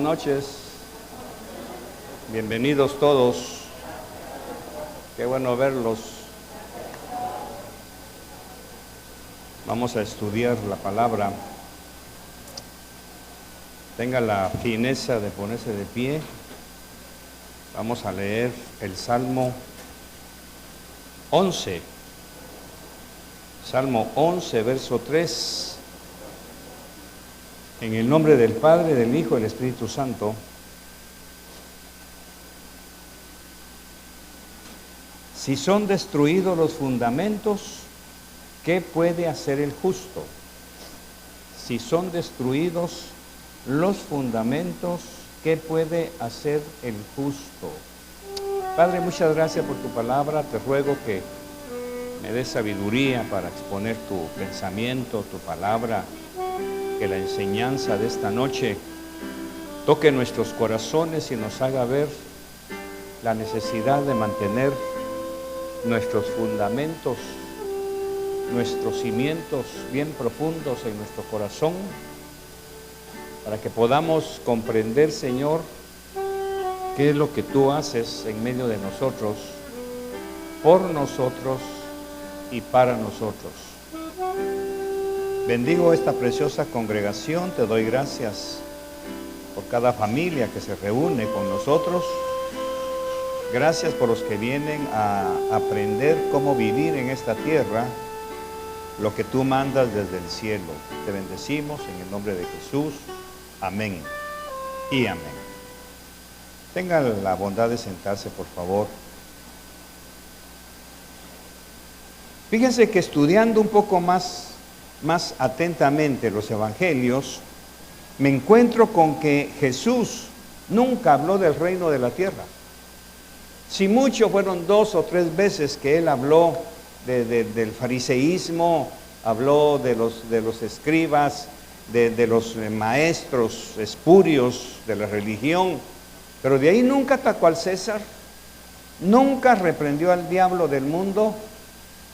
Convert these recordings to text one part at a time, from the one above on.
noches. Bienvenidos todos. Qué bueno verlos. Vamos a estudiar la palabra. Tenga la fineza de ponerse de pie. Vamos a leer el Salmo 11. Salmo 11, verso 3. En el nombre del Padre, del Hijo y del Espíritu Santo. Si son destruidos los fundamentos, ¿qué puede hacer el justo? Si son destruidos los fundamentos, ¿qué puede hacer el justo? Padre, muchas gracias por tu palabra. Te ruego que me des sabiduría para exponer tu pensamiento, tu palabra. Que la enseñanza de esta noche toque nuestros corazones y nos haga ver la necesidad de mantener nuestros fundamentos, nuestros cimientos bien profundos en nuestro corazón, para que podamos comprender, Señor, qué es lo que tú haces en medio de nosotros, por nosotros y para nosotros. Bendigo esta preciosa congregación, te doy gracias por cada familia que se reúne con nosotros. Gracias por los que vienen a aprender cómo vivir en esta tierra, lo que tú mandas desde el cielo. Te bendecimos en el nombre de Jesús. Amén y amén. Tengan la bondad de sentarse, por favor. Fíjense que estudiando un poco más atentamente los evangelios, me encuentro con que Jesús nunca habló del reino de la tierra. Si mucho, fueron 2 o 3 veces que él habló del fariseísmo, habló de los escribas, de los maestros espurios de la religión, pero de ahí nunca atacó al César, nunca reprendió al diablo del mundo.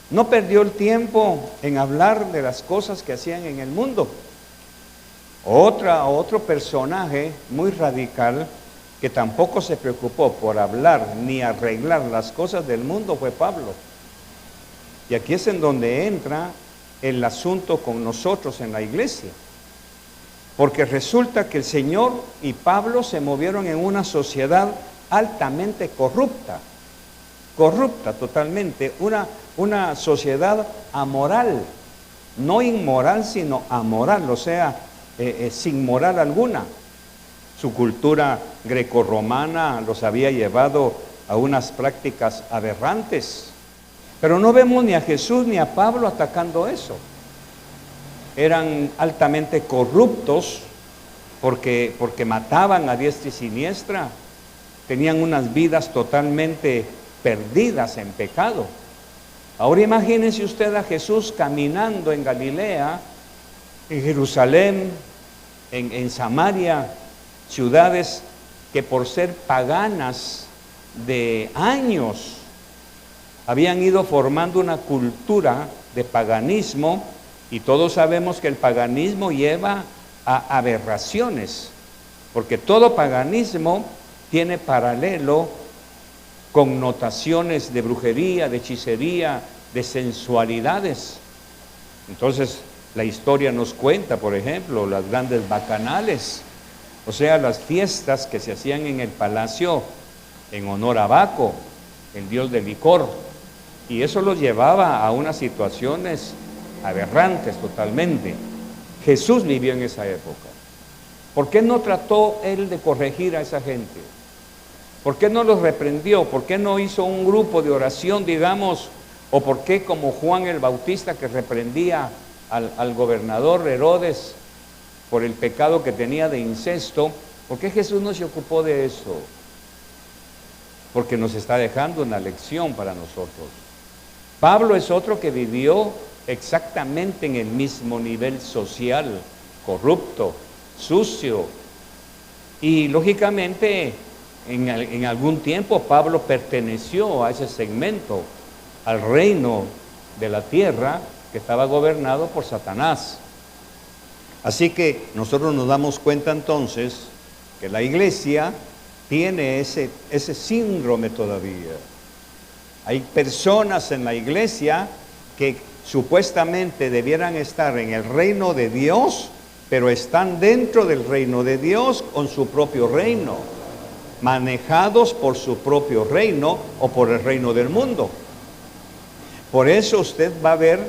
No perdió el tiempo en hablar de las cosas que hacían en el mundo. Otro personaje muy radical que tampoco se preocupó por hablar ni arreglar las cosas del mundo fue Pablo. Y aquí es en donde entra el asunto con nosotros en la iglesia. Porque resulta que el Señor y Pablo se movieron en una sociedad altamente corrupta totalmente, una sociedad amoral, no inmoral, sino amoral, o sea, sin moral alguna. Su cultura grecorromana los había llevado a unas prácticas aberrantes, pero no vemos ni a Jesús ni a Pablo atacando eso. Eran altamente corruptos porque mataban a diestra y siniestra, tenían unas vidas totalmente perdidas en pecado. Ahora imagínense usted a Jesús caminando en Galilea, en Jerusalén, en Samaria, ciudades que por ser paganas de años habían ido formando una cultura de paganismo, y todos sabemos que el paganismo lleva a aberraciones, porque todo paganismo tiene paralelo connotaciones de brujería, de hechicería, de sensualidades. Entonces, la historia nos cuenta, por ejemplo, las grandes bacanales, o sea, las fiestas que se hacían en el palacio en honor a Baco, el dios del licor, y eso los llevaba a unas situaciones aberrantes totalmente. Jesús vivió en esa época. ¿Por qué no trató él de corregir a esa gente? ¿Por qué no los reprendió? ¿Por qué no hizo un grupo de oración, digamos? ¿O por qué, como Juan el Bautista, que reprendía al gobernador Herodes por el pecado que tenía de incesto, por qué Jesús no se ocupó de eso? Porque nos está dejando una lección para nosotros. Pablo es otro que vivió exactamente en el mismo nivel social, corrupto, sucio, y lógicamente en algún tiempo Pablo perteneció a ese segmento, al reino de la tierra que estaba gobernado por Satanás. Así que nosotros nos damos cuenta entonces que la iglesia tiene ese síndrome todavía. Hay personas en la iglesia que supuestamente debieran estar en el reino de Dios, pero están dentro del reino de Dios con su propio reino, manejados por su propio reino o por el reino del mundo. Por eso usted va a ver,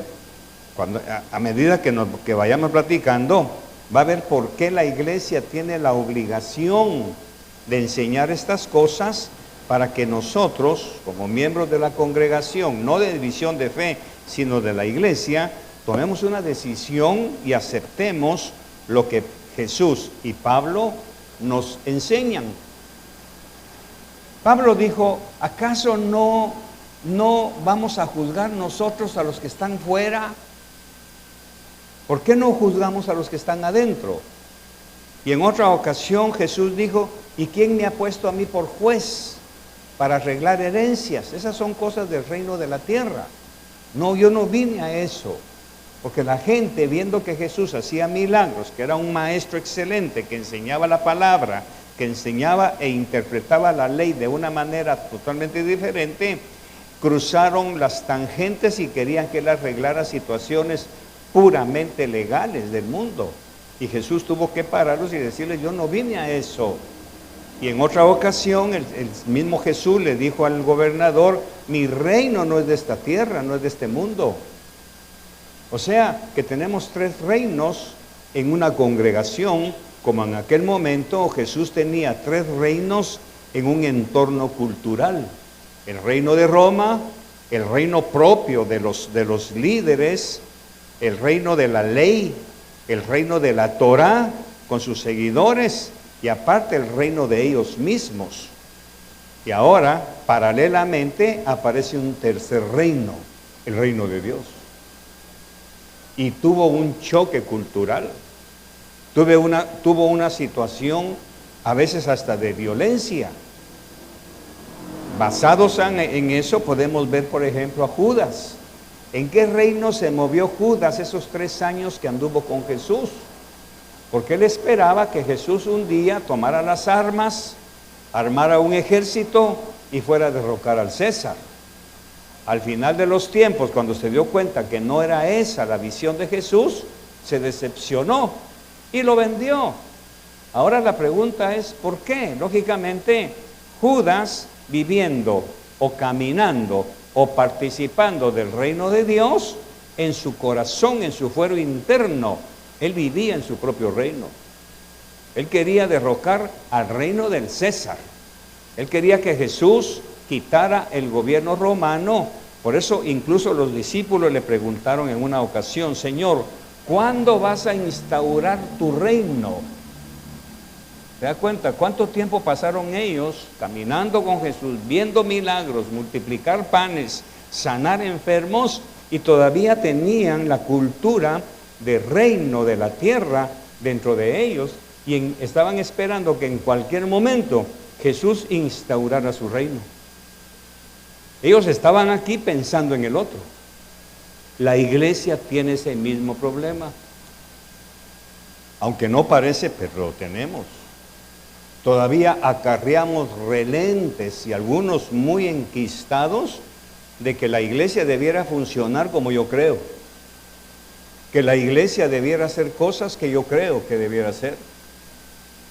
a medida que vayamos platicando, va a ver por qué la iglesia tiene la obligación de enseñar estas cosas, para que nosotros, como miembros de la congregación, no de división de fe, sino de la iglesia, tomemos una decisión y aceptemos lo que Jesús y Pablo nos enseñan. Pablo dijo, ¿acaso no vamos a juzgar nosotros a los que están fuera? ¿Por qué no juzgamos a los que están adentro? Y en otra ocasión Jesús dijo, ¿y quién me ha puesto a mí por juez para arreglar herencias? Esas son cosas del reino de la tierra. No, yo no vine a eso. Porque la gente, viendo que Jesús hacía milagros, que era un maestro excelente, que enseñaba la palabra, que enseñaba e interpretaba la ley de una manera totalmente diferente, cruzaron las tangentes y querían que él arreglara situaciones puramente legales del mundo. Y Jesús tuvo que pararlos y decirles, yo no vine a eso. Y en otra ocasión el mismo Jesús le dijo al gobernador, mi reino no es de esta tierra, no es de este mundo. O sea, que tenemos 3 reinos en una congregación, como en aquel momento Jesús tenía 3 reinos en un entorno cultural. El reino de Roma, el reino propio de los líderes, el reino de la ley, el reino de la Torá con sus seguidores, y aparte el reino de ellos mismos. Y ahora, paralelamente, aparece un tercer reino, el reino de Dios. Y tuvo un choque cultural, tuvo una situación a veces hasta de violencia. Basados en eso podemos ver, por ejemplo, a Judas. ¿En qué reino se movió Judas esos 3 años que anduvo con Jesús? Porque él esperaba que Jesús un día tomara las armas, armara un ejército y fuera a derrocar al César. Al final de los tiempos, cuando se dio cuenta que no era esa la visión de Jesús, se decepcionó y lo vendió. Ahora la pregunta es, ¿por qué? Lógicamente, Judas, viviendo o caminando o participando del reino de Dios, en su corazón, en su fuero interno, él vivía en su propio reino. Él quería derrocar al reino del César. Él quería que Jesús quitara el gobierno romano. Por eso incluso los discípulos le preguntaron en una ocasión, Señor, ¿cuándo vas a instaurar tu reino? ¿Se da cuenta cuánto tiempo pasaron ellos caminando con Jesús, viendo milagros, multiplicar panes, sanar enfermos, y todavía tenían la cultura de reino de la tierra dentro de ellos, y estaban esperando que en cualquier momento Jesús instaurara su reino? Ellos estaban aquí pensando en el otro. La iglesia tiene ese mismo problema. Aunque no parece, pero lo tenemos. Todavía acarreamos relentes y algunos muy enquistados de que la iglesia debiera funcionar como yo creo. Que la iglesia debiera hacer cosas que yo creo que debiera hacer.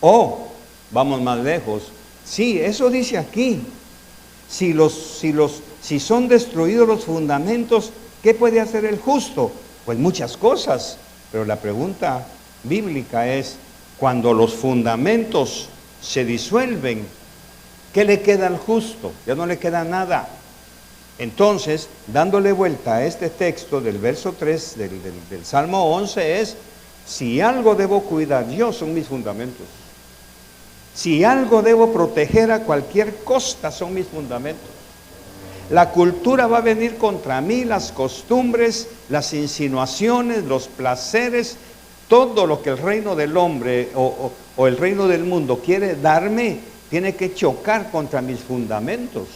O, vamos más lejos, sí, eso dice aquí. Si son destruidos los fundamentos, ¿qué puede hacer el justo? Pues muchas cosas, pero la pregunta bíblica es, cuando los fundamentos se disuelven, ¿qué le queda al justo? Ya no le queda nada. Entonces, dándole vuelta a este texto del verso 3 del Salmo 11 es, si algo debo cuidar yo son mis fundamentos. Si algo debo proteger a cualquier costa son mis fundamentos. La cultura va a venir contra mí, las costumbres, las insinuaciones, los placeres, todo lo que el reino del hombre o el reino del mundo quiere darme, tiene que chocar contra mis fundamentos.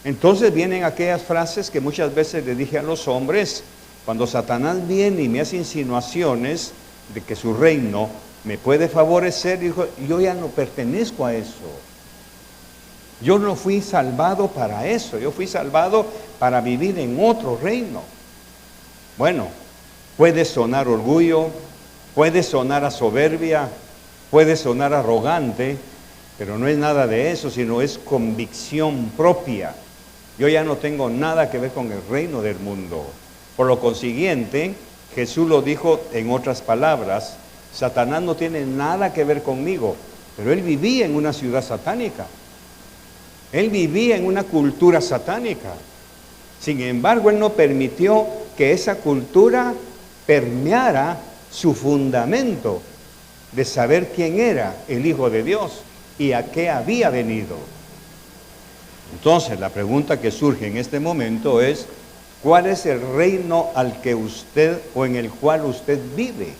Entonces vienen aquellas frases que muchas veces le dije a los hombres, cuando Satanás viene y me hace insinuaciones de que su reino me puede favorecer. Dijo, yo ya no pertenezco a eso. Yo no fui salvado para eso. Yo fui salvado para vivir en otro reino. Bueno, puede sonar orgullo, puede sonar a soberbia, puede sonar arrogante, pero no es nada de eso, sino es convicción propia. Yo ya no tengo nada que ver con el reino del mundo. Por lo consiguiente, Jesús lo dijo en otras palabras, Satanás no tiene nada que ver conmigo, pero él vivía en una ciudad satánica. Él vivía en una cultura satánica. Sin embargo, él no permitió que esa cultura permeara su fundamento de saber quién era el Hijo de Dios y a qué había venido. Entonces, la pregunta que surge en este momento es, ¿cuál es el reino al que usted o en el cual usted vive?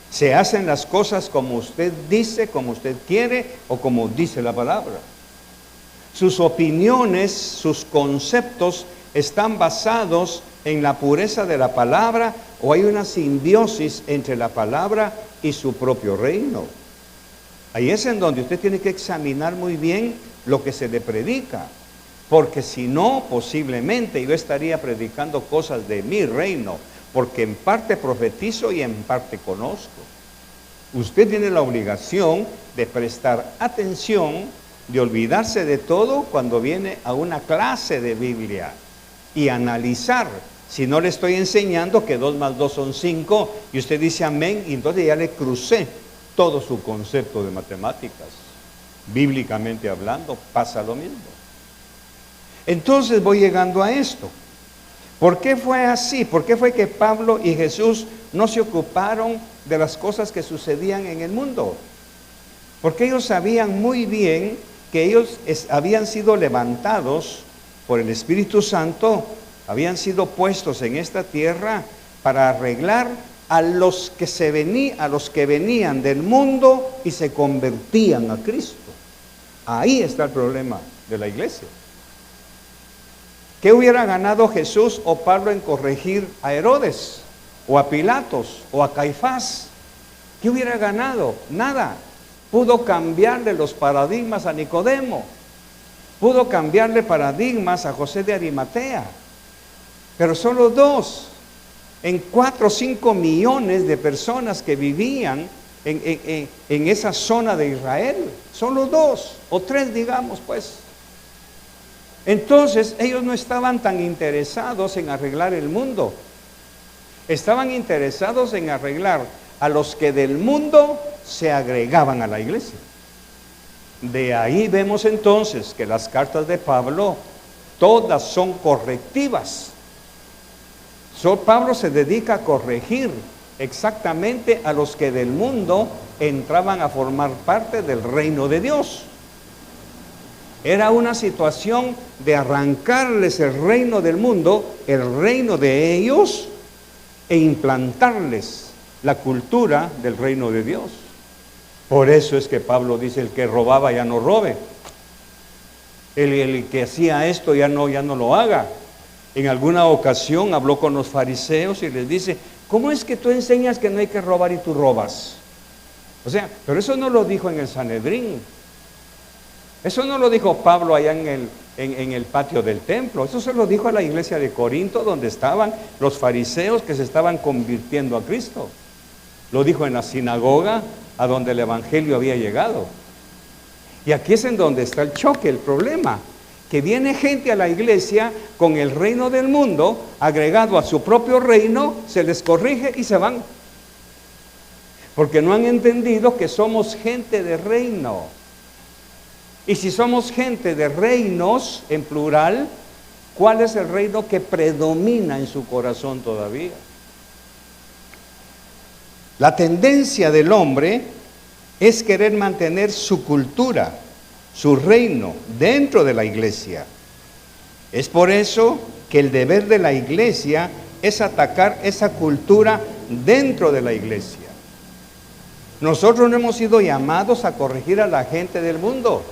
¿Se hacen las cosas como usted dice, como usted quiere o como dice la palabra? Sus opiniones, sus conceptos están basados en la pureza de la palabra o hay una simbiosis entre la palabra y su propio reino. Ahí es en donde usted tiene que examinar muy bien lo que se le predica, porque si no, posiblemente yo estaría predicando cosas de mi reino, porque en parte profetizo y en parte conozco. Usted tiene la obligación de prestar atención, de olvidarse de todo cuando viene a una clase de Biblia y analizar. Si no le estoy enseñando que 2 más 2 son 5 y usted dice amén, y entonces ya le crucé todo su concepto de matemáticas. Bíblicamente hablando, pasa lo mismo. Entonces voy llegando a esto. ¿Por qué fue así? ¿Por qué fue que Pablo y Jesús no se ocuparon de las cosas que sucedían en el mundo? Porque ellos sabían muy bien que ellos habían sido levantados por el Espíritu Santo, habían sido puestos en esta tierra para arreglar a los que venían del mundo y se convertían a Cristo. Ahí está el problema de la iglesia. ¿Qué hubiera ganado Jesús o Pablo en corregir a Herodes, o a Pilatos, o a Caifás? ¿Qué hubiera ganado? Nada. Pudo cambiarle los paradigmas a Nicodemo, pudo cambiarle paradigmas a José de Arimatea, pero solo 2 en 4 o 5 millones de personas que vivían en esa zona de Israel, solo 2 o 3 digamos pues. Entonces ellos no estaban tan interesados en arreglar el mundo, estaban interesados en arreglar a los que del mundo se agregaban a la iglesia. De ahí vemos entonces que las cartas de Pablo todas son correctivas. Pablo se dedica a corregir exactamente a los que del mundo entraban a formar parte del reino de Dios. Era una situación de arrancarles el reino del mundo, el reino de ellos, e implantarles la cultura del reino de Dios. Por eso es que Pablo dice, el que robaba ya no robe, el que hacía esto ya no lo haga. En alguna ocasión habló con los fariseos y les dice, ¿cómo es que tú enseñas que no hay que robar y tú robas? O sea, pero eso no lo dijo en el Sanedrín, eso no lo dijo Pablo allá en el patio del templo, eso se lo dijo a la iglesia de Corinto, donde estaban los fariseos que se estaban convirtiendo a Cristo. Lo dijo en la sinagoga a donde el evangelio había llegado. Y aquí es en donde está el choque, el problema, que viene gente a la iglesia con el reino del mundo agregado a su propio reino, se les corrige y se van, porque no han entendido que somos gente de reino. Y si somos gente de reinos en plural, ¿cuál es el reino que predomina en su corazón todavía? La tendencia del hombre es querer mantener su cultura, su reino dentro de la iglesia. Es por eso que el deber de la iglesia es atacar esa cultura dentro de la iglesia. Nosotros no hemos sido llamados a corregir a la gente del mundo.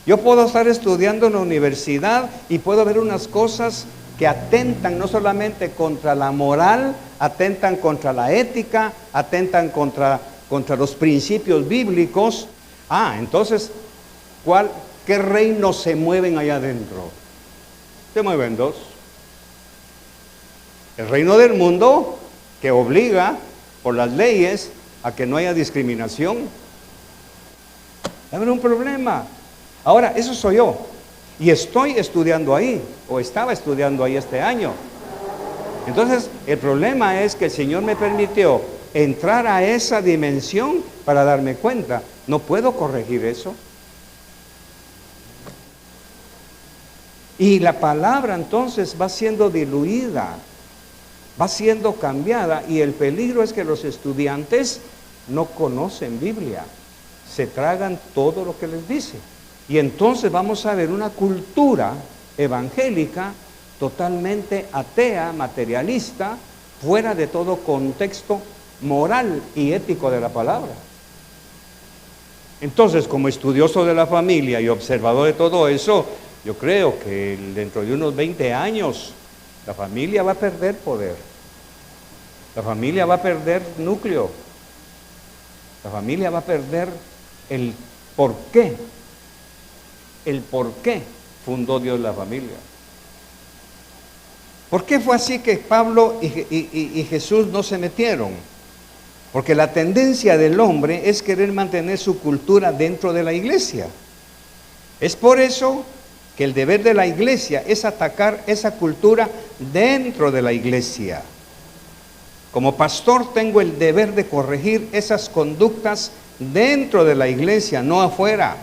Yo puedo estar estudiando en la universidad y puedo ver unas cosas que atentan no solamente contra la moral, atentan contra la ética, atentan contra contra los principios bíblicos. Entonces, ¿qué reinos se mueven allá adentro? Se mueven dos. El reino del mundo, que obliga por las leyes a que no haya discriminación. Va a haber un problema. Ahora, eso soy yo. Y estoy estudiando ahí, o estaba estudiando ahí este año. Entonces, el problema es que el Señor me permitió entrar a esa dimensión para darme cuenta. No puedo corregir eso. Y la palabra entonces va siendo diluida, va siendo cambiada, y el peligro es que los estudiantes no conocen Biblia, se tragan todo lo que les dice. Y entonces vamos a ver una cultura evangélica totalmente atea, materialista, fuera de todo contexto moral y ético de la palabra. Entonces, como estudioso de la familia y observador de todo eso, yo creo que dentro de unos 20 años la familia va a perder poder, la familia va a perder núcleo, la familia va a perder el por qué fundó Dios la familia. ¿Por qué fue así que Pablo y Jesús no se metieron? Porque la tendencia del hombre es querer mantener su cultura dentro de la iglesia. Es por eso que el deber de la iglesia es atacar esa cultura dentro de la iglesia. Como pastor tengo el deber de corregir esas conductas dentro de la iglesia, no afuera.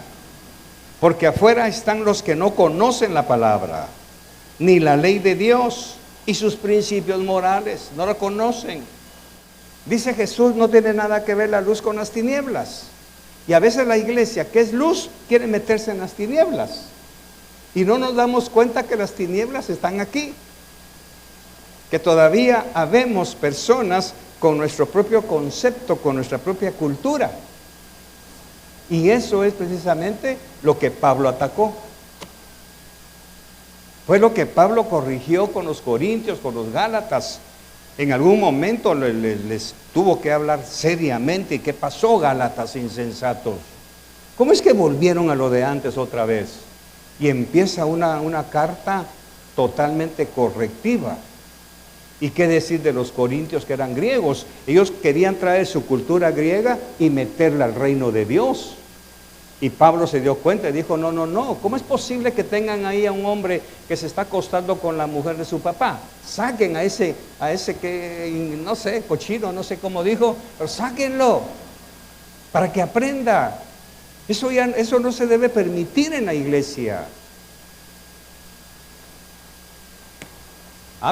Porque afuera están los que no conocen la palabra, ni la ley de Dios y sus principios morales, no la conocen. Dice Jesús, no tiene nada que ver la luz con las tinieblas. Y a veces la iglesia, que es luz, quiere meterse en las tinieblas. Y no nos damos cuenta que las tinieblas están aquí. Que todavía habemos personas con nuestro propio concepto, con nuestra propia cultura. Y eso es precisamente lo que Pablo atacó. Fue lo que Pablo corrigió con los corintios, con los gálatas. En algún momento les tuvo que hablar seriamente. ¿Y qué pasó, gálatas insensatos? ¿Cómo es que volvieron a lo de antes otra vez? Y empieza una carta totalmente correctiva. ¿Y qué decir de los corintios que eran griegos? Ellos querían traer su cultura griega y meterla al reino de Dios. Y Pablo se dio cuenta y dijo, no, ¿cómo es posible que tengan ahí a un hombre que se está acostando con la mujer de su papá? Saquen a ese que, no sé, cochino, no sé cómo dijo, pero sáquenlo para que aprenda. Eso no se debe permitir en la iglesia.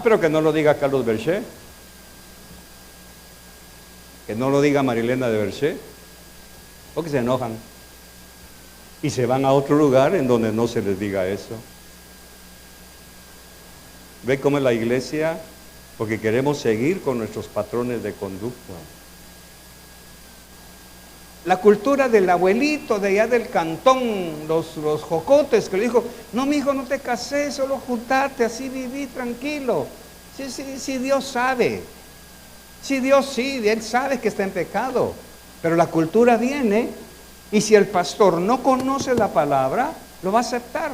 Pero que no lo diga Carlos Berché, que no lo diga Marilena de Berché, porque se enojan y se van a otro lugar en donde no se les diga eso. ¿Ve cómo es la iglesia? Porque queremos seguir con nuestros patrones de conducta. La cultura del abuelito de allá del cantón, los jocotes, que le dijo, no, mijo, no te cases, solo juntate, así viví tranquilo. Sí, Dios sabe. Sí, Dios sí, Él sabe que está en pecado. Pero la cultura viene, y si el pastor no conoce la palabra, lo va a aceptar.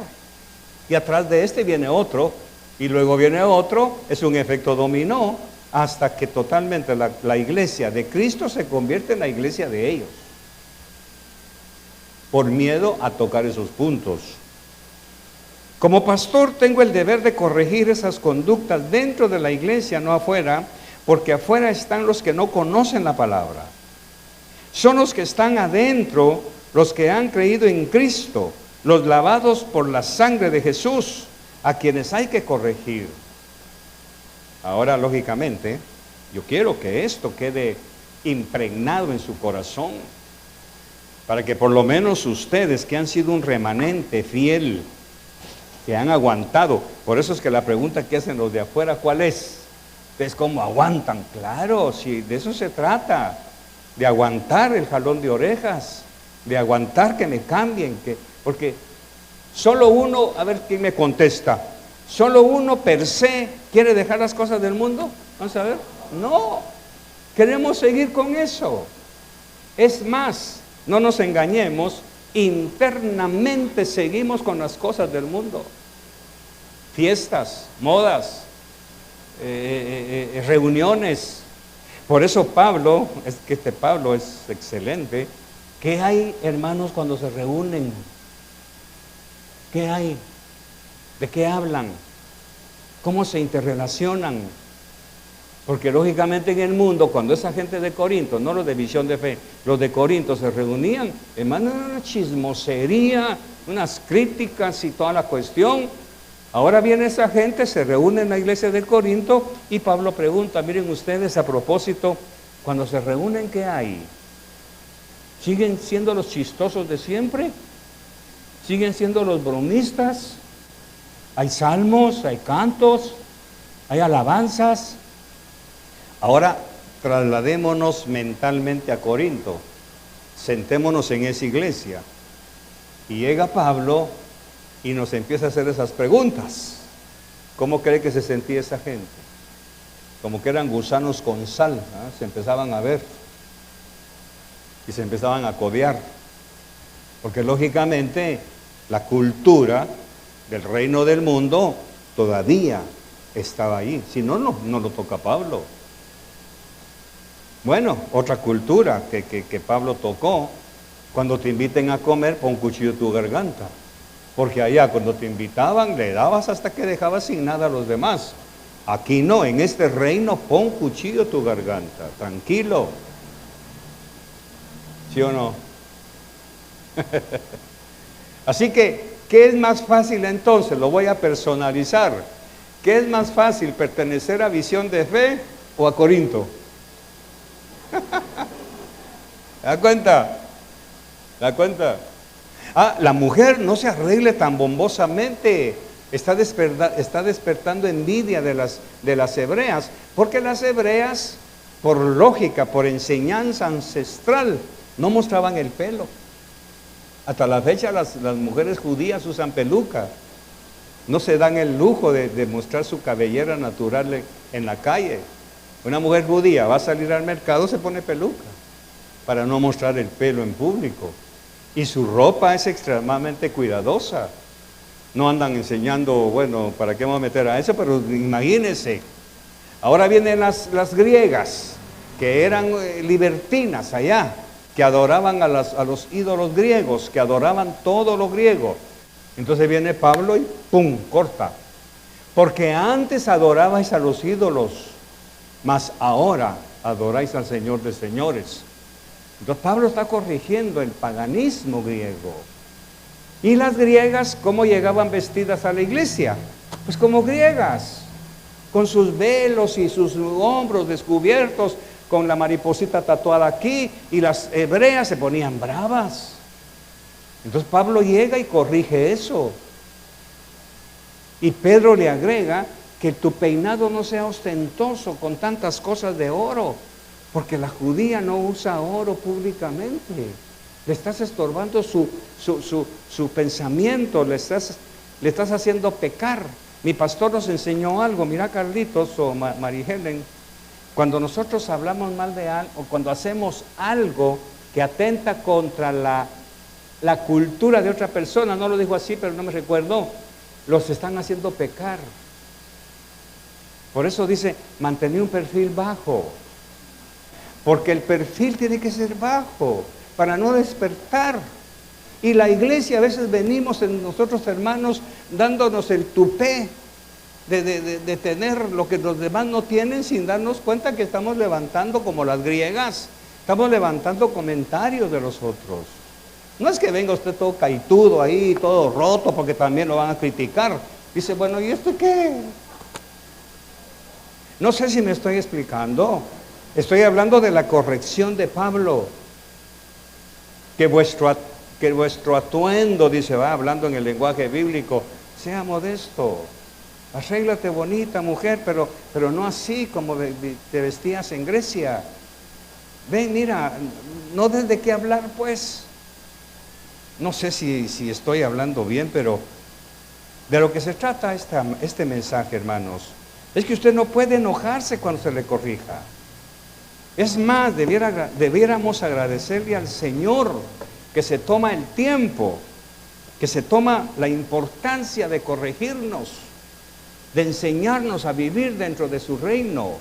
Y atrás de este viene otro, y luego viene otro, es un efecto dominó, hasta que totalmente la iglesia de Cristo se convierte en la iglesia de ellos. Por miedo a tocar esos puntos. Como pastor tengo el deber de corregir esas conductas dentro de la iglesia, no afuera, porque afuera están los que no conocen la palabra. Son los que están adentro, los que han creído en Cristo, los lavados por la sangre de Jesús, a quienes hay que corregir. Ahora, lógicamente, yo quiero que esto quede impregnado en su corazón, para que por lo menos ustedes que han sido un remanente fiel, que han aguantado, por eso es que la pregunta que hacen los de afuera, ¿cuál es? Es cómo aguantan. Claro, si de eso se trata, de aguantar el jalón de orejas, de aguantar que me cambien, porque solo uno, a ver quién me contesta, solo uno per se quiere dejar las cosas del mundo. Vamos a ver, no, queremos seguir con eso. Es más, no nos engañemos, internamente seguimos con las cosas del mundo. Fiestas, modas, reuniones. Por eso Pablo, es que este Pablo es excelente. ¿Qué hay, hermanos, cuando se reúnen? ¿Qué hay? ¿De qué hablan? ¿Cómo se interrelacionan? Porque lógicamente en el mundo, cuando esa gente de Corinto, no los de Visión de Fe, los de Corinto se reunían, hermano, una chismosería, unas críticas y toda la cuestión. Ahora viene esa gente, se reúne en la iglesia de Corinto y Pablo pregunta, miren ustedes, a propósito, cuando se reúnen, ¿qué hay? ¿Siguen siendo los chistosos de siempre? ¿Siguen siendo los bromistas? ¿Hay salmos, hay cantos, hay alabanzas? Ahora trasladémonos mentalmente a Corinto, sentémonos en esa iglesia. Y llega Pablo y nos empieza a hacer esas preguntas. ¿Cómo cree que se sentía esa gente? Como que eran gusanos con sal, ¿eh? Se empezaban a ver y se empezaban a codear. Porque lógicamente la cultura del reino del mundo todavía estaba ahí. Si no, no lo toca Pablo. Bueno, otra cultura que Pablo tocó, cuando te inviten a comer, pon un cuchillo en tu garganta. Porque allá cuando te invitaban, le dabas hasta que dejabas sin nada a los demás. Aquí no, en este reino, pon cuchillo en tu garganta, tranquilo. ¿Sí o no? Así que, ¿qué es más fácil entonces? Lo voy a personalizar. ¿Qué es más fácil, pertenecer a Visión de Fe o a Corinto? ¿Te das cuenta? ¿Te das cuenta? La mujer no se arregle tan bombosamente. Está despertando envidia de las hebreas, porque las hebreas, por lógica, por enseñanza ancestral, no mostraban el pelo. Hasta la fecha las mujeres judías usan peluca. No se dan el lujo de mostrar su cabellera natural en la calle. Una mujer judía va a salir al mercado, se pone peluca para no mostrar el pelo en público. Y su ropa es extremadamente cuidadosa. No andan enseñando, bueno, ¿para qué vamos a meter a eso? Pero imagínense. Ahora vienen las griegas, que eran libertinas allá, que adoraban a los ídolos griegos, que adoraban todo lo griego. Entonces viene Pablo y ¡pum!, corta. Porque antes adorabais a los ídolos, mas ahora adoráis al Señor de señores. Entonces Pablo está corrigiendo el paganismo griego. Y las griegas, ¿cómo llegaban vestidas a la iglesia? Pues como griegas, con sus velos y sus hombros descubiertos, con la mariposita tatuada aquí, y las hebreas se ponían bravas. Entonces Pablo llega y corrige eso. Y Pedro le agrega que tu peinado no sea ostentoso con tantas cosas de oro, porque la judía no usa oro públicamente. Le estás estorbando su pensamiento, le estás haciendo pecar. Mi pastor nos enseñó algo, mira Carlitos o María Helen, cuando nosotros hablamos mal de algo, o cuando hacemos algo que atenta contra la cultura de otra persona, no lo dijo así, pero no me recuerdo, los están haciendo pecar. Por eso dice, mantener un perfil bajo, porque el perfil tiene que ser bajo, para no despertar. Y la iglesia a veces venimos en nosotros hermanos dándonos el tupé de tener lo que los demás no tienen, sin darnos cuenta que estamos levantando como las griegas, estamos levantando comentarios de los otros. No es que venga usted todo caitudo ahí, todo roto, porque también lo van a criticar. Dice, bueno, ¿y esto qué? No sé si me estoy explicando. Estoy hablando de la corrección de Pablo. Que vuestro atuendo, dice, va hablando en el lenguaje bíblico, sea modesto. Arréglate bonita, mujer, pero no así como te vestías en Grecia. Ven, mira, no des de qué hablar, pues. No sé si estoy hablando bien, pero de lo que se trata este mensaje, hermanos, es que usted no puede enojarse cuando se le corrija. Es más, debiéramos agradecerle al Señor que se toma el tiempo, que se toma la importancia de corregirnos, de enseñarnos a vivir dentro de su reino,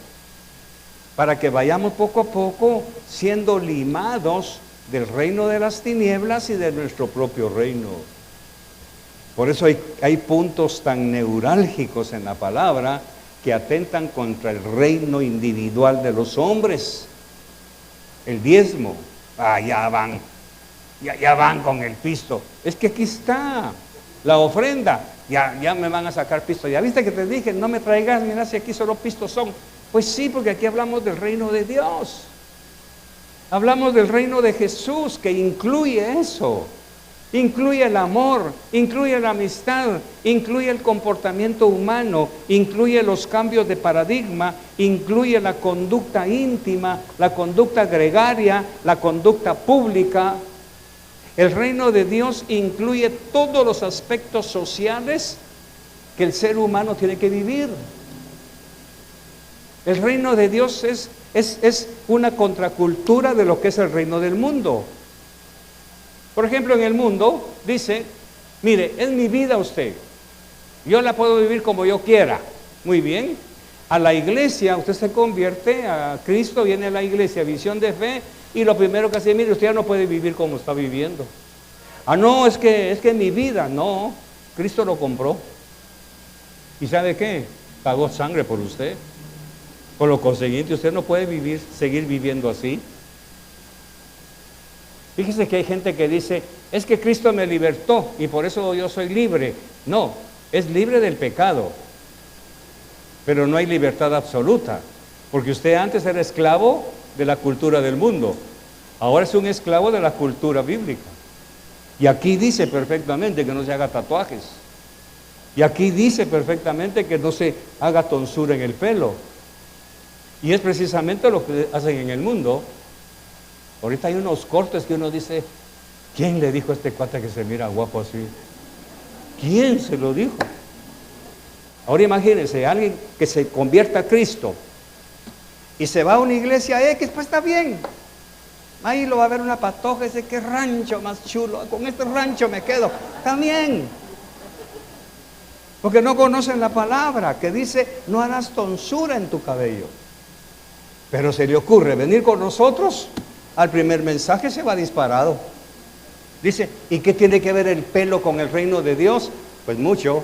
para que vayamos poco a poco siendo limados del reino de las tinieblas y de nuestro propio reino. Por eso hay puntos tan neurálgicos en la palabra que atentan contra el reino individual de los hombres. El diezmo, ya van con el pisto. Es que aquí está la ofrenda, ya me van a sacar pisto. Ya viste que te dije, no me traigas, mira si aquí solo pistos son. Pues sí, porque aquí hablamos del reino de Dios. Hablamos del reino de Jesús, que incluye eso. Incluye el amor, incluye la amistad, incluye el comportamiento humano, incluye los cambios de paradigma, incluye la conducta íntima, la conducta gregaria, la conducta pública. El reino de Dios incluye todos los aspectos sociales que el ser humano tiene que vivir. El reino de Dios es una contracultura de lo que es el reino del mundo. Por ejemplo, en el mundo dice, mire, es mi vida usted, yo la puedo vivir como yo quiera. Muy bien, a la iglesia usted se convierte, a Cristo viene a la iglesia, visión de fe, y lo primero que hace, mire, usted ya no puede vivir como está viviendo. No, es que mi vida, no, Cristo lo compró. ¿Y sabe qué? Pagó sangre por usted. Por lo consiguiente, usted no puede seguir viviendo así. Fíjese que hay gente que dice, es que Cristo me libertó y por eso yo soy libre. No, es libre del pecado, pero no hay libertad absoluta, porque usted antes era esclavo de la cultura del mundo, ahora es un esclavo de la cultura bíblica. Y aquí dice perfectamente que no se haga tatuajes, y aquí dice perfectamente que no se haga tonsura en el pelo, y es precisamente lo que hacen en el mundo. Ahorita hay unos cortes que uno dice, ¿quién le dijo a este cuate que se mira guapo así? ¿Quién se lo dijo? Ahora imagínense, alguien que se convierta a Cristo y se va a una iglesia X, pues está bien. Ahí lo va a ver una patoja, dice, qué rancho más chulo, con este rancho me quedo. Está bien. Porque no conocen la palabra que dice, no harás tonsura en tu cabello. Pero se le ocurre venir con nosotros, al primer mensaje se va disparado. Dice, ¿y qué tiene que ver el pelo con el reino de Dios? Pues mucho.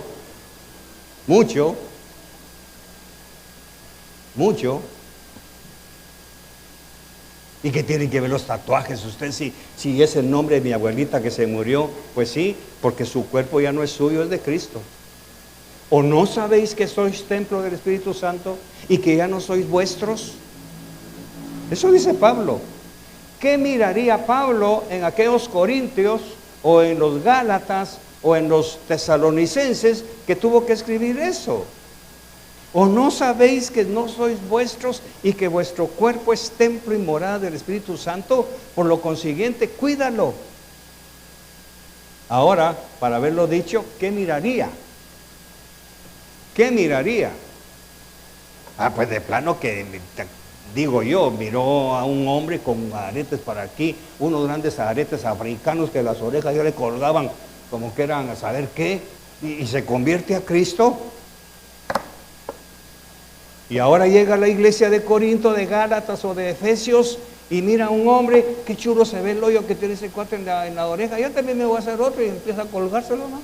¿Y qué tienen que ver los tatuajes? Usted si es el nombre de mi abuelita que se murió, pues sí, porque su cuerpo ya no es suyo, es de Cristo. ¿O no sabéis que sois templo del Espíritu Santo y que ya no sois vuestros? Eso dice Pablo. ¿Qué miraría Pablo en aquellos corintios o en los gálatas o en los tesalonicenses que tuvo que escribir eso? ¿O no sabéis que no sois vuestros y que vuestro cuerpo es templo y morada del Espíritu Santo? Por lo consiguiente, cuídalo. Ahora, para haberlo dicho, ¿qué miraría? ¿Qué miraría? Pues de plano que... Digo yo, miró a un hombre con aretes para aquí, unos grandes aretes africanos que las orejas ya le colgaban como que eran a saber qué, y se convierte a Cristo. Y ahora llega a la iglesia de Corinto, de Gálatas o de Efesios, y mira a un hombre, qué chulo se ve el hoyo que tiene ese cuate en la oreja, yo también me voy a hacer otro, y empieza a colgárselo, ¿no?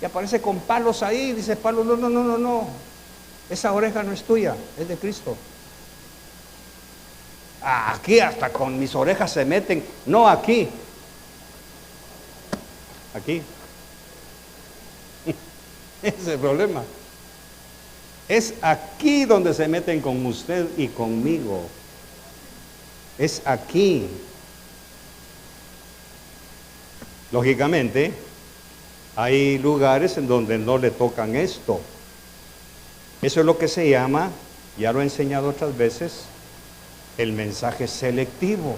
Y aparece con palos ahí, y dice Pablo, no, esa oreja no es tuya, es de Cristo. Aquí hasta con mis orejas se meten. No, aquí. Ese es el problema. Es aquí donde se meten con usted y conmigo. Es aquí. Lógicamente, hay lugares en donde no le tocan esto. Eso es lo que se llama, ya lo he enseñado otras veces, el mensaje selectivo.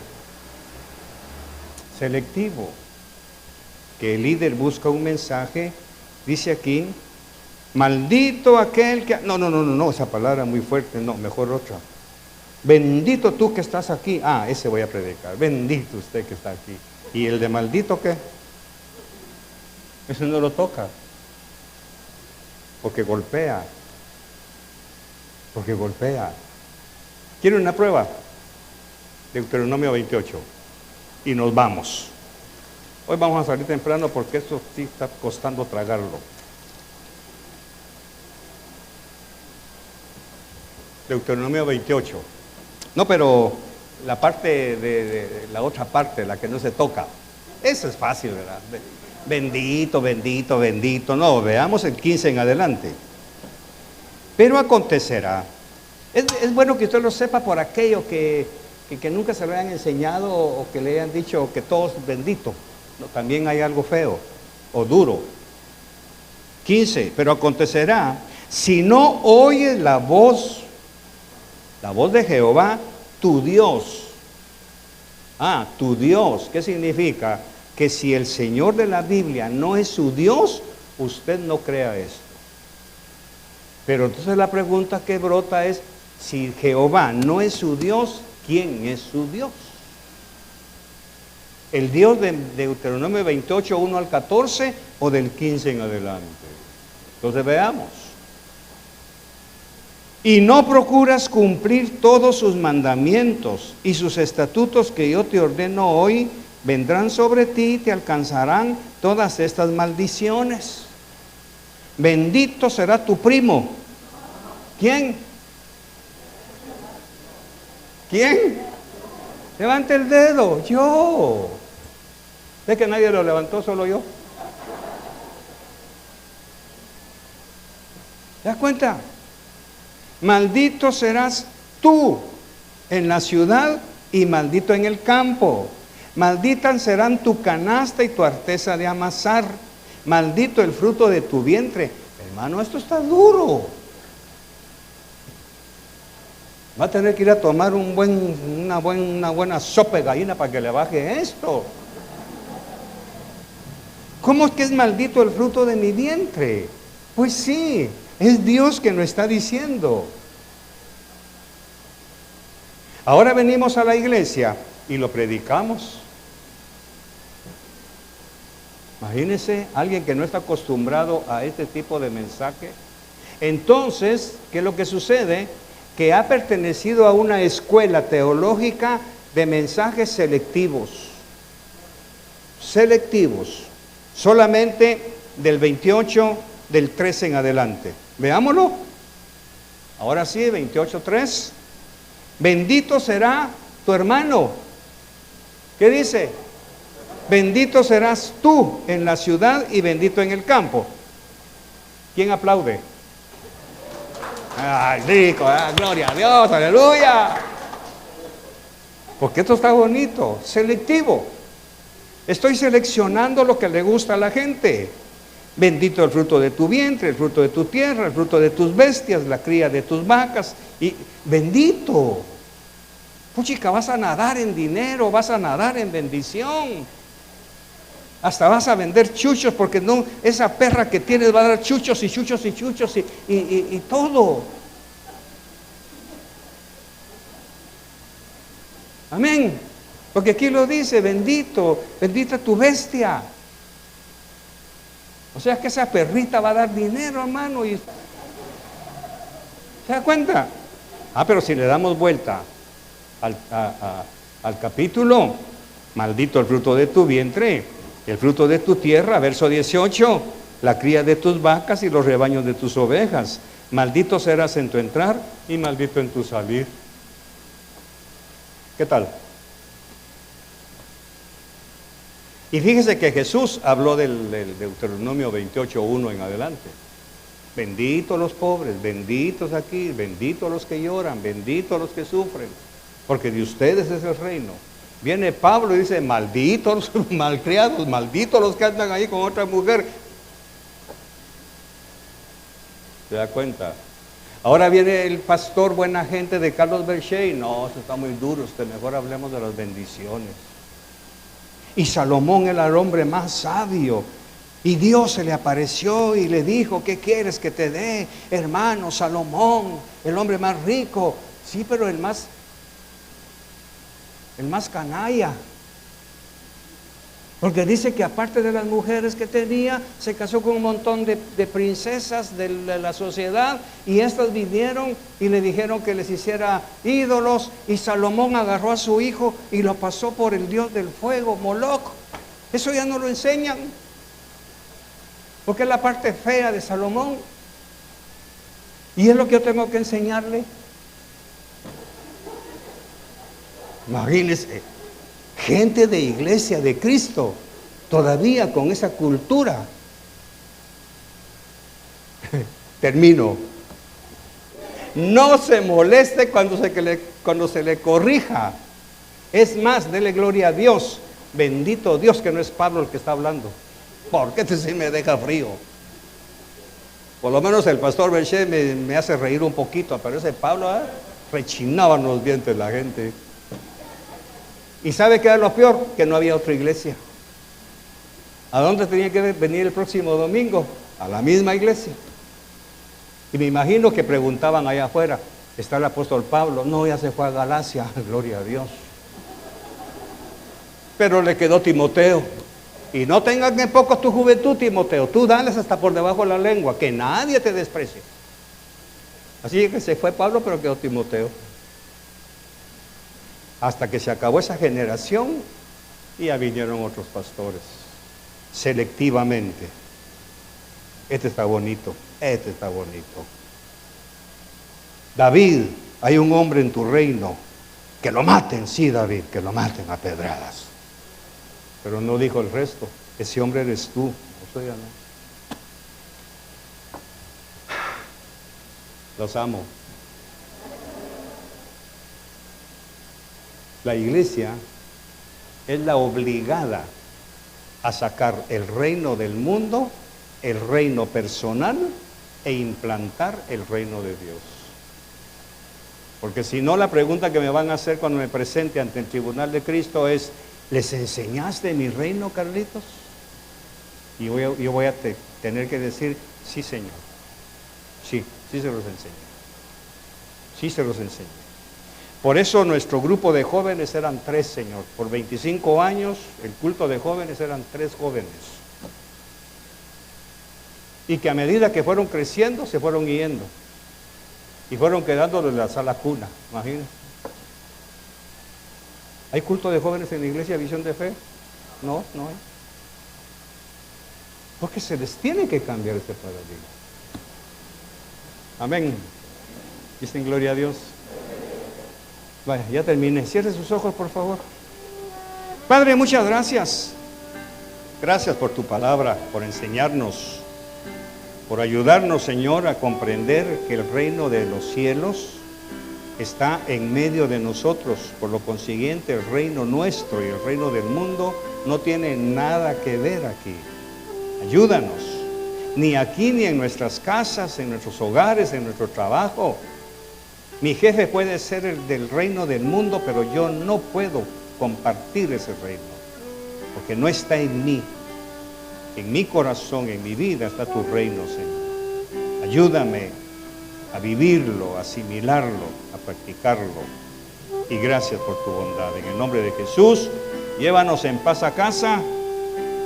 Que el líder busca un mensaje, dice aquí, maldito aquel que... No, esa palabra es muy fuerte, no, mejor otra. Bendito tú que estás aquí. Ah, ese voy a predicar. Bendito usted que está aquí. ¿Y el de maldito qué? Ese no lo toca. Porque golpea. Porque golpea. ¿Quiere una prueba? Deuteronomio 28. Y nos vamos. Hoy vamos a salir temprano porque esto sí está costando tragarlo. Deuteronomio 28. No, pero la parte de la otra parte, la que no se toca. Eso es fácil, ¿verdad? Bendito, bendito, bendito. No, veamos el 15 en adelante. Pero acontecerá. Es bueno que usted lo sepa por aquello que nunca se lo hayan enseñado o que le hayan dicho que todo es bendito. No, también hay algo feo o duro. 15. Pero acontecerá, si no oyes la voz de Jehová, tu Dios. Ah, tu Dios. ¿Qué significa? Que si el Señor de la Biblia no es su Dios, usted no crea esto. Pero entonces la pregunta que brota es, si Jehová no es su Dios, ¿quién es su Dios? ¿El Dios de Deuteronomio 28, 1 al 14 o del 15 en adelante? Entonces veamos. Y no procuras cumplir todos sus mandamientos y sus estatutos que yo te ordeno hoy, vendrán sobre ti y te alcanzarán todas estas maldiciones. Bendito será tu primo. ¿Quién? ¿Quién? Levante el dedo. Yo. ¿Ve que nadie lo levantó, solo yo? ¿Te das cuenta? Maldito serás tú en la ciudad y maldito en el campo. Malditas serán tu canasta y tu arteza de amasar. Maldito el fruto de tu vientre. Hermano, esto está duro. Va a tener que ir a tomar una buena sopa de gallina para que le baje esto. ¿Cómo es que es maldito el fruto de mi vientre? Pues sí, es Dios que lo está diciendo. Ahora venimos a la iglesia y lo predicamos. Imagínense, alguien que no está acostumbrado a este tipo de mensaje. Entonces, ¿qué es lo que sucede? Que ha pertenecido a una escuela teológica de mensajes selectivos. Selectivos. Solamente del 28, del 13 en adelante. Veámoslo. Ahora sí, 28:3. Bendito será tu hermano. ¿Qué dice? Bendito serás tú en la ciudad y bendito en el campo. ¿Quién aplaude? Ay, rico, gloria a Dios, aleluya. Porque esto está bonito, selectivo. Estoy seleccionando lo que le gusta a la gente. Bendito el fruto de tu vientre, el fruto de tu tierra, el fruto de tus bestias, la cría de tus vacas. Y bendito. Puchica, vas a nadar en dinero, vas a nadar en bendición. Hasta vas a vender chuchos, porque no, esa perra que tienes va a dar chuchos y chuchos y chuchos y todo. Amén. Porque aquí lo dice, bendito, bendita tu bestia. O sea que esa perrita va a dar dinero, hermano. Y ¿se da cuenta? Ah, pero si le damos vuelta al capítulo, maldito el fruto de tu vientre, el fruto de tu tierra, verso 18, la cría de tus vacas y los rebaños de tus ovejas. Maldito serás en tu entrar y maldito en tu salir. ¿Qué tal? Y fíjese que Jesús habló del Deuteronomio 28:1 en adelante. Benditos los pobres, benditos aquí, benditos los que lloran, benditos los que sufren, porque de ustedes es el reino. Viene Pablo y dice, malditos los malcriados, malditos los que andan ahí con otra mujer. ¿Se da cuenta? Ahora viene el pastor buena gente de Carlos Berchey. No, eso está muy duro, mejor hablemos de las bendiciones. Y Salomón era el hombre más sabio. Y Dios se le apareció y le dijo, ¿qué quieres que te dé, hermano Salomón? El hombre más rico. Sí, pero el más el más canalla. Porque dice que aparte de las mujeres que tenía, se casó con un montón de princesas de la sociedad, y estas vinieron y le dijeron que les hiciera ídolos, y Salomón agarró a su hijo y lo pasó por el dios del fuego, Moloc. Eso ya no lo enseñan, porque es la parte fea de Salomón, y es lo que yo tengo que enseñarle. Imagínense, gente de iglesia de Cristo, todavía con esa cultura. Termino. No se moleste cuando se le corrija. Es más, dele gloria a Dios. Bendito Dios que no es Pablo el que está hablando. Porque este sí me deja frío. Por lo menos el pastor Berché me hace reír un poquito, pero ese Pablo, rechinaban los dientes la gente. ¿Y sabe qué era lo peor? Que no había otra iglesia. ¿A dónde tenía que venir el próximo domingo? A la misma iglesia. Y me imagino que preguntaban allá afuera, ¿está el apóstol Pablo? No, ya se fue a Galacia, gloria a Dios. Pero le quedó Timoteo. Y no tengas en poco tu juventud, Timoteo. Tú dales hasta por debajo de la lengua, que nadie te desprecie. Así que se fue Pablo, pero quedó Timoteo. Hasta que se acabó esa generación y ya vinieron otros pastores, selectivamente. Este está bonito, este está bonito. David, hay un hombre en tu reino, que lo maten, sí David, que lo maten a pedradas. Pero no dijo el resto, ese hombre eres tú, no soy yo, no. Los amo. La iglesia es la obligada a sacar el reino del mundo, el reino personal, e implantar el reino de Dios. Porque si no, la pregunta que me van a hacer cuando me presente ante el tribunal de Cristo es: ¿les enseñaste mi reino, Carlitos? Y yo voy a tener que decir: sí, Señor. Sí se los enseñé. Sí se los enseñé. Por eso nuestro grupo de jóvenes eran 3, Señor. Por 25 años, el culto de jóvenes eran 3 jóvenes. Y que a medida que fueron creciendo, se fueron yendo. Y fueron quedando de la sala cuna, imagínense. ¿Hay culto de jóvenes en la iglesia Visión de Fe? No, no hay. Porque se les tiene que cambiar este paradigma. Amén. Dicen gloria a Dios. Vaya, ya terminé. Cierre sus ojos, por favor. Padre, muchas gracias. Gracias por tu palabra, por enseñarnos, por ayudarnos, Señor, a comprender que el reino de los cielos está en medio de nosotros. Por lo consiguiente, el reino nuestro y el reino del mundo no tienen nada que ver aquí. Ayúdanos, ni aquí ni en nuestras casas, en nuestros hogares, en nuestro trabajo. Mi jefe puede ser el del reino del mundo, pero yo no puedo compartir ese reino, porque no está en mí. En mi corazón, en mi vida está tu reino, Señor. Ayúdame a vivirlo, a asimilarlo, a practicarlo. Y gracias por tu bondad. En el nombre de Jesús, llévanos en paz a casa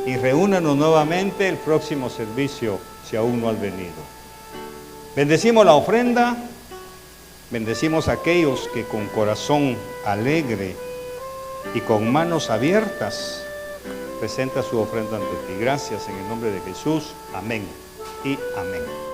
y reúnanos nuevamente el próximo servicio, si aún no has venido. Bendecimos la ofrenda. Bendecimos a aquellos que con corazón alegre y con manos abiertas presenta su ofrenda ante ti. Gracias en el nombre de Jesús. Amén y amén.